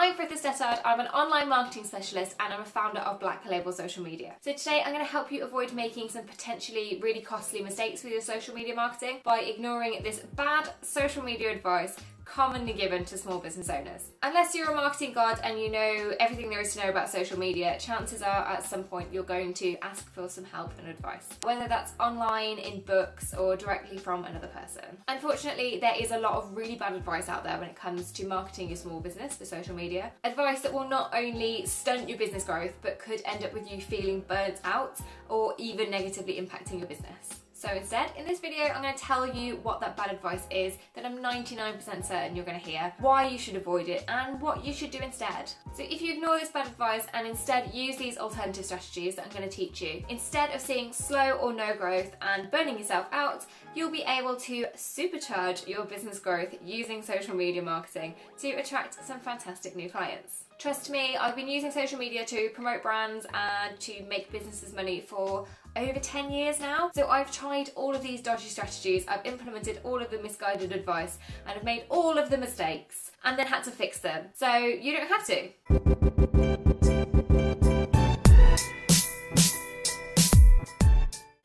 I'm Frith Stettard, I'm an online marketing specialist and I'm a founder of Black Label Social Media. So today I'm going to help you avoid making some potentially really costly mistakes with your social media marketing by ignoring this bad social media advice commonly given to small business owners. Unless you're a marketing god and you know everything there is to know about social media, chances are at some point you're going to ask for some help and advice, whether that's online, in books, or directly from another person. Unfortunately, there is a lot of really bad advice out there when it comes to marketing your small business for social media. Advice that will not only stunt your business growth, but could end up with you feeling burnt out or even negatively impacting your business. So instead, in this video, I'm going to tell you what that bad advice is that I'm 99% certain you're going to hear, why you should avoid it, and what you should do instead. So if you ignore this bad advice and instead use these alternative strategies that I'm going to teach you, instead of seeing slow or no growth and burning yourself out, you'll be able to supercharge your business growth using social media marketing to attract some fantastic new clients. Trust me, I've been using social media to promote brands and to make businesses money for over 10 years now. So I've tried all of these dodgy strategies, I've implemented all of the misguided advice, and I've made all of the mistakes and then had to fix them. So you don't have to.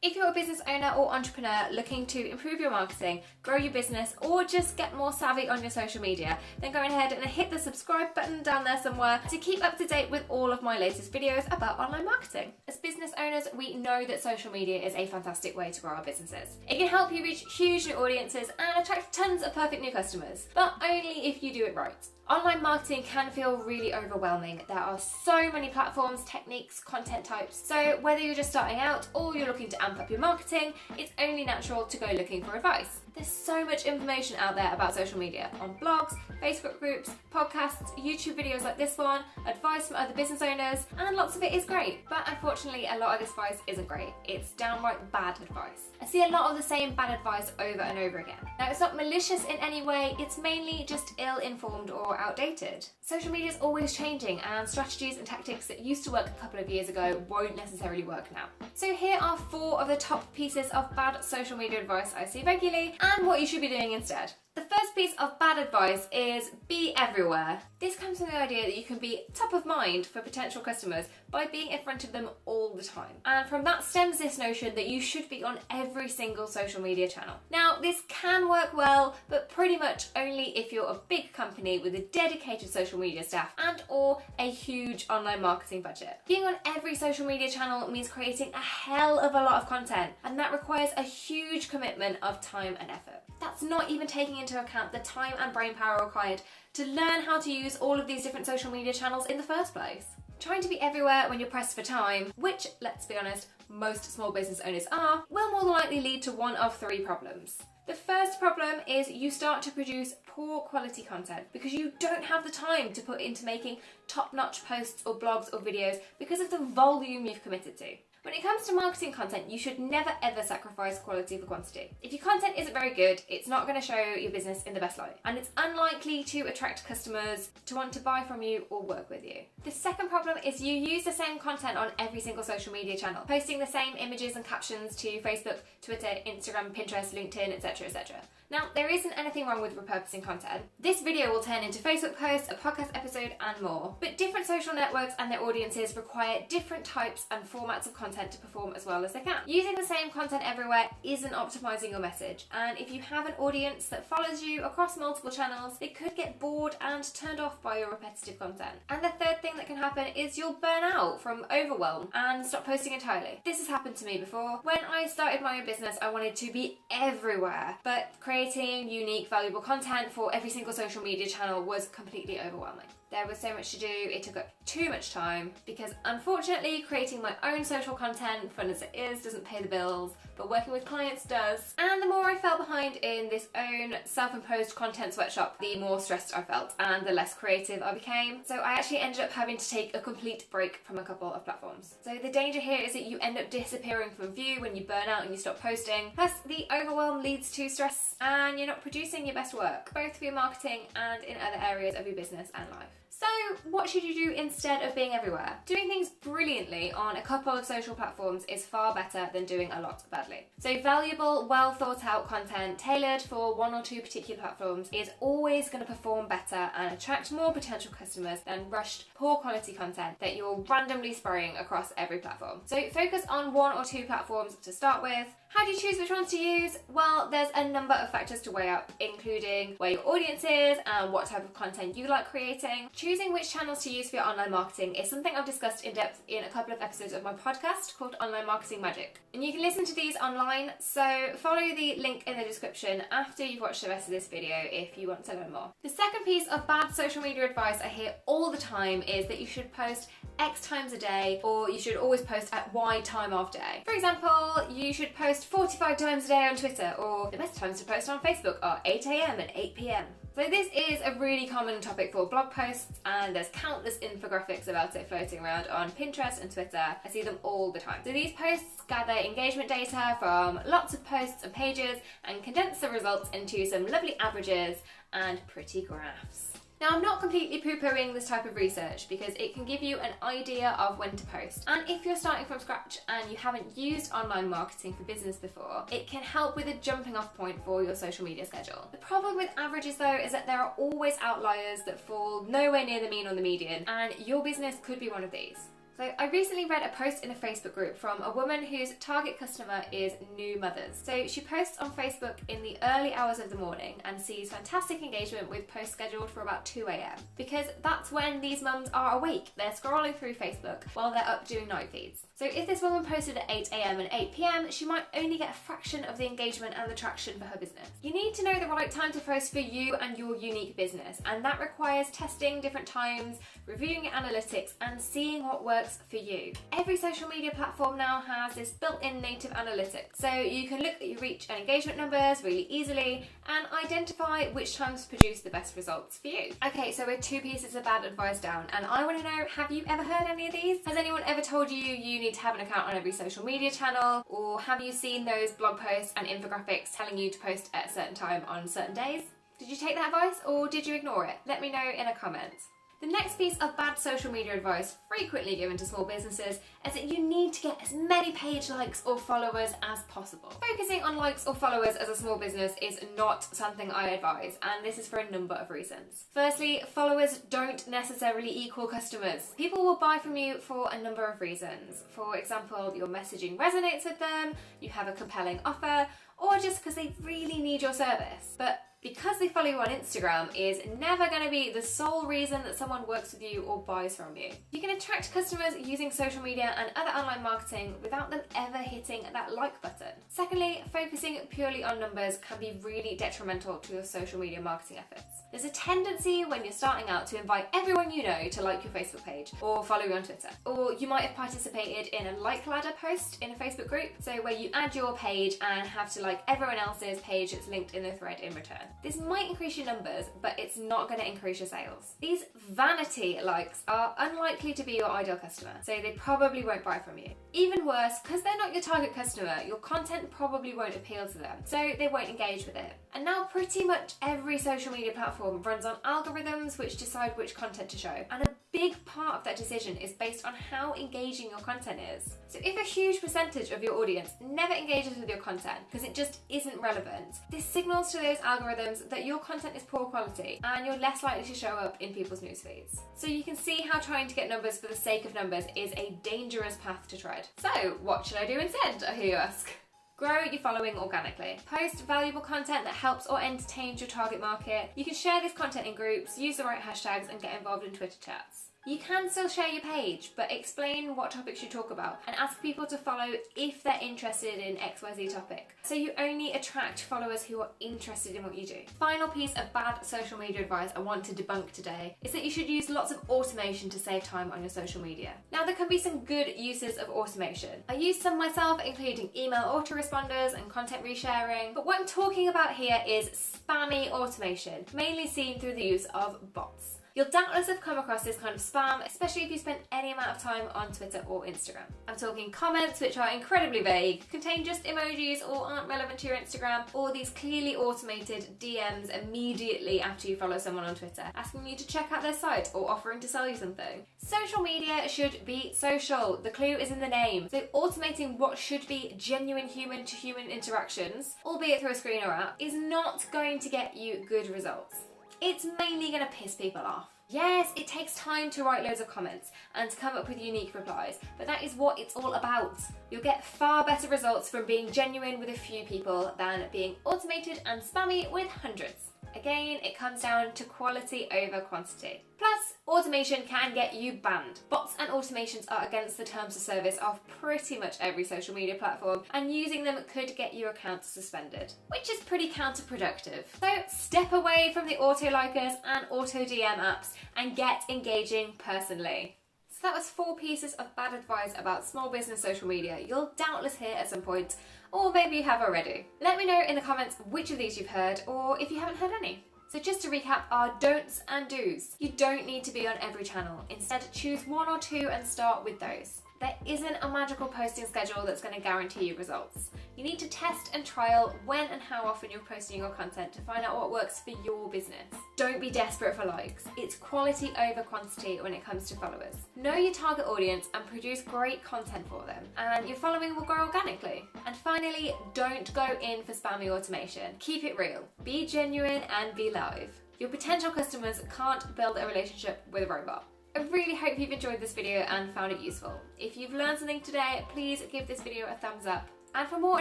If you're a business owner or entrepreneur looking to improve your marketing, grow your business, or just get more savvy on your social media, then go ahead and hit the subscribe button down there somewhere to keep up to date with all of my latest videos about online marketing. As business owners, we know that social media is a fantastic way to grow our businesses. It can help you reach huge new audiences and attract tons of perfect new customers, but only if you do it right. Online marketing can feel really overwhelming. There are so many platforms, techniques, content types. So whether you're just starting out or you're looking to amp up your marketing, it's only natural to go looking for advice. There's so much information out there about social media on blogs, Facebook groups, podcasts, YouTube videos like this one, advice from other business owners, and lots of it is great. But unfortunately, a lot of this advice isn't great. It's downright bad advice. I see a lot of the same bad advice over and over again. Now, it's not malicious in any way, it's mainly just ill-informed or outdated. Social media is always changing, and strategies and tactics that used to work a couple of years ago won't necessarily work now. So here are 4 of the top pieces of bad social media advice I see regularly, and what you should be doing instead. The first piece of bad advice is be everywhere. This comes from the idea that you can be top of mind for potential customers by being in front of them all the time. And from that stems this notion that you should be on every single social media channel. Now, this can work well, but pretty much only if you're a big company with a dedicated social media staff and or a huge online marketing budget. Being on every social media channel means creating a hell of a lot of content, and that requires a huge commitment of time and effort. That's not even taking into account the time and brain power required to learn how to use all of these different social media channels in the first place. Trying to be everywhere when you're pressed for time, which, let's be honest, most small business owners are, will more than likely lead to one of 3 problems. The first problem is you start to produce poor quality content because you don't have the time to put into making top-notch posts or blogs or videos because of the volume you've committed to. When it comes to marketing content, you should never ever sacrifice quality for quantity. If your content isn't very good, it's not going to show your business in the best light, and it's unlikely to attract customers to want to buy from you or work with you. The second problem is you use the same content on every single social media channel, posting the same images and captions to Facebook, Twitter, Instagram, Pinterest, LinkedIn, etc, etc. Now, there isn't anything wrong with repurposing content. This video will turn into Facebook posts, a podcast episode, and more. But different social networks and their audiences require different types and formats of content to perform as well as they can. Using the same content everywhere isn't optimizing your message, and if you have an audience that follows you across multiple channels, they could get bored and turned off by your repetitive content. And the third thing that can happen is you'll burn out from overwhelm and stop posting entirely. This has happened to me before. When I started my own business, I wanted to be everywhere, but creating unique, valuable content for every single social media channel was completely overwhelming. There was so much to do, it took up too much time, because unfortunately creating my own social content, fun as it is, doesn't pay the bills, but working with clients does. And the more I fell behind in this own self-imposed content sweatshop, the more stressed I felt and the less creative I became. So I actually ended up having to take a complete break from a couple of platforms. So the danger here is that you end up disappearing from view when you burn out and you stop posting. Plus, the overwhelm leads to stress and you're not producing your best work, both for your marketing and in other areas of your business and life. So what should you do instead of being everywhere? Doing things brilliantly on a couple of social platforms is far better than doing a lot badly. So valuable, well thought out content tailored for one or two particular platforms is always going to perform better and attract more potential customers than rushed, poor quality content that you're randomly spraying across every platform. So focus on one or two platforms to start with. How do you choose which ones to use? Well, there's a number of factors to weigh up, including where your audience is and what type of content you like creating. Choosing which channels to use for your online marketing is something I've discussed in depth in a couple of episodes of my podcast called Online Marketing Magic. And you can listen to these online, so follow the link in the description after you've watched the rest of this video if you want to learn more. The second piece of bad social media advice I hear all the time is that you should post X times a day, or you should always post at Y time of day. For example, you should post 45 times a day on Twitter, or the best times to post on Facebook are 8 AM and 8 PM. So this is a really common topic for blog posts, and there's countless infographics about it floating around on Pinterest and Twitter. I see them all the time. So these posts gather engagement data from lots of posts and pages and condense the results into some lovely averages and pretty graphs. Now, I'm not completely poo-pooing this type of research because it can give you an idea of when to post. And if you're starting from scratch and you haven't used online marketing for business before, it can help with a jumping off point for your social media schedule. The problem with averages though is that there are always outliers that fall nowhere near the mean or the median, and your business could be one of these. So I recently read a post in a Facebook group from a woman whose target customer is new mothers. So she posts on Facebook in the early hours of the morning and sees fantastic engagement with posts scheduled for about 2 AM, because that's when these mums are awake. They're scrolling through Facebook while they're up doing night feeds. So if this woman posted at 8 AM and 8 PM, she might only get a fraction of the engagement and the traction for her business. You need to know the right time to post for you and your unique business, and that requires testing different times, reviewing your analytics, and seeing what works for you. Every social media platform now has this built-in native analytics, so you can look at your reach and engagement numbers really easily and identify which times produce the best results for you. Okay, so we're 2 pieces of bad advice down, and I want to know, have you ever heard any of these? Has anyone ever told you you need to have an account on every social media channel? Or have you seen those blog posts and infographics telling you to post at a certain time on certain days? Did you take that advice or did you ignore it? Let me know in a comment. The next piece of bad social media advice frequently given to small businesses is that you need to get as many page likes or followers as possible. Focusing on likes or followers as a small business is not something I advise, and this is for a number of reasons. Firstly, followers don't necessarily equal customers. People will buy from you for a number of reasons. For example, your messaging resonates with them, you have a compelling offer, or just because they really need your service. But because they follow you on Instagram is never going to be the sole reason that someone works with you or buys from you. You can attract customers using social media and other online marketing without them ever hitting that like button. Secondly, focusing purely on numbers can be really detrimental to your social media marketing efforts. There's a tendency when you're starting out to invite everyone you know to like your Facebook page or follow you on Twitter. Or you might have participated in a like ladder post in a Facebook group, so where you add your page and have to like everyone else's page that's linked in the thread in return. This might increase your numbers, but it's not going to increase your sales. These vanity likes are unlikely to be your ideal customer, so they probably won't buy from you. Even worse, because they're not your target customer, your content probably won't appeal to them, so they won't engage with it. And now pretty much every social media platform runs on algorithms which decide which content to show, and a big part of that decision is based on how engaging your content is. So if a huge percentage of your audience never engages with your content because it just isn't relevant, this signals to those algorithms that your content is poor quality and you're less likely to show up in people's news feeds. So you can see how trying to get numbers for the sake of numbers is a dangerous path to tread. So what should I do instead, I hear you ask? Grow your following organically. Post valuable content that helps or entertains your target market. You can share this content in groups, use the right hashtags, and get involved in Twitter chats. You can still share your page, but explain what topics you talk about and ask people to follow if they're interested in XYZ topic. So you only attract followers who are interested in what you do. Final piece of bad social media advice I want to debunk today is that you should use lots of automation to save time on your social media. Now, there can be some good uses of automation. I use some myself, including email autoresponders and content resharing, but what I'm talking about here is spammy automation, mainly seen through the use of bots. You'll doubtless have come across this kind of spam, especially if you spend any amount of time on Twitter or Instagram. I'm talking comments which are incredibly vague, contain just emojis or aren't relevant to your Instagram, or these clearly automated DMs immediately after you follow someone on Twitter, asking you to check out their site or offering to sell you something. Social media should be social. The clue is in the name. So automating what should be genuine human-to-human interactions, albeit through a screen or app, is not going to get you good results. It's mainly going to piss people off. Yes, it takes time to write loads of comments and to come up with unique replies, but that is what it's all about. You'll get far better results from being genuine with a few people than being automated and spammy with hundreds. Again, it comes down to quality over quantity. Plus, automation can get you banned. Bots and automations are against the terms of service of pretty much every social media platform, and using them could get your account suspended, which is pretty counterproductive. So step away from the auto-likers and auto-DM apps and get engaging personally. So that was 4 pieces of bad advice about small business social media you'll doubtless hear at some point, or maybe you have already. Let me know in the comments which of these you've heard, or if you haven't heard any. So just to recap our don'ts and do's. You don't need to be on every channel. Instead, choose 1 or 2 and start with those. There isn't a magical posting schedule that's going to guarantee you results. You need to test and trial when and how often you're posting your content to find out what works for your business. Don't be desperate for likes. It's quality over quantity when it comes to followers. Know your target audience and produce great content for them, and your following will grow organically. And finally, don't go in for spammy automation. Keep it real. Be genuine and be live. Your potential customers can't build a relationship with a robot. I really hope you've enjoyed this video and found it useful. If you've learned something today, please give this video a thumbs up. And for more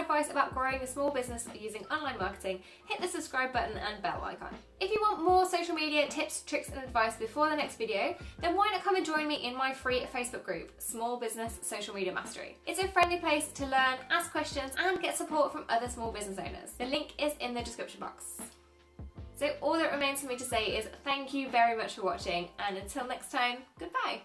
advice about growing a small business using online marketing, hit the subscribe button and bell icon. If you want more social media tips, tricks and advice before the next video, then why not come and join me in my free Facebook group, Small Business Social Media Mastery. It's a friendly place to learn, ask questions and get support from other small business owners. The link is in the description box. So all that remains for me to say is thank you very much for watching, and until next time, goodbye.